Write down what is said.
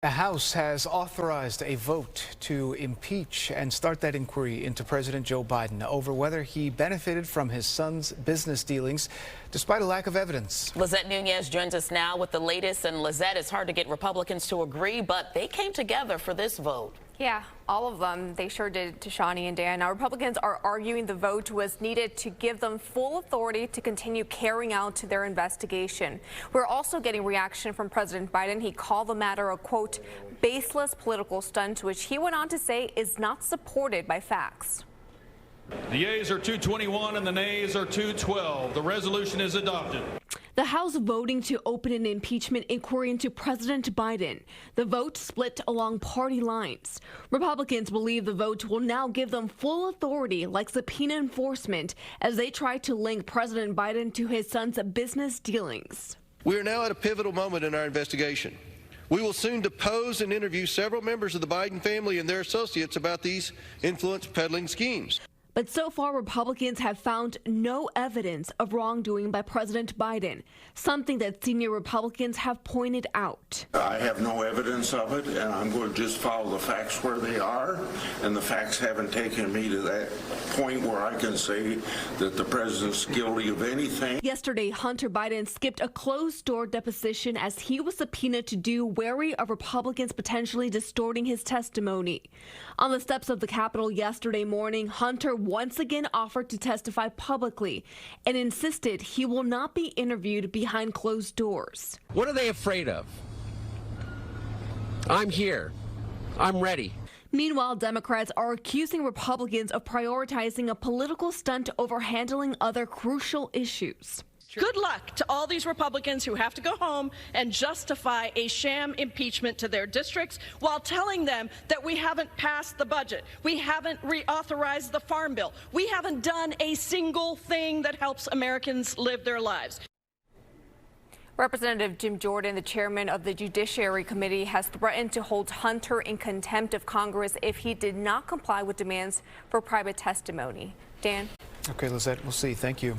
The House has authorized a vote to impeach and start that inquiry into President Joe Biden over whether he benefited from his son's business dealings, despite a lack of evidence. Lissette Nunez joins us now with the latest. And Lissette, it's hard to get Republicans to agree, but they came together for this vote. Yeah, all of them. They sure did, Tashani and Dan. Now, Republicans are arguing the vote was needed to give them full authority to continue carrying out their investigation. We're also getting reaction from President Biden. He called the matter a, quote, baseless political stunt, which he went on to say is not supported by facts. The yeas are 221 and the nays are 212. The resolution is adopted. The House voting to open an impeachment inquiry into President Biden. The vote split along party lines. Republicans believe the vote will now give them full authority, like subpoena enforcement, as they try to link President Biden to his son's business dealings. We are now at a pivotal moment in our investigation. We will soon depose and interview several members of the Biden family and their associates about these influence peddling schemes. But so far, Republicans have found no evidence of wrongdoing by President Biden, something that senior Republicans have pointed out. I have no evidence of it, and I'm going to just follow the facts where they are, and the facts haven't taken me to that point where I can say that the president's guilty of anything. Yesterday, Hunter Biden skipped a closed-door deposition as he was subpoenaed to do, wary of Republicans potentially distorting his testimony. On the steps of the Capitol yesterday morning, Hunter once again offered to testify publicly and insisted he will not be interviewed behind closed doors. What are they afraid of? I'm here. I'm ready. Meanwhile, Democrats are accusing Republicans of prioritizing a political stunt over handling other crucial issues. Good luck to all these Republicans who have to go home and justify a sham impeachment to their districts while telling them that we haven't passed the budget, we haven't reauthorized the farm bill, we haven't done a single thing that helps Americans live their lives. Representative Jim Jordan, the chairman of the Judiciary Committee, has threatened to hold Hunter in contempt of Congress if he did not comply with demands for private testimony. Dan? Okay, Lissette, we'll see. Thank you.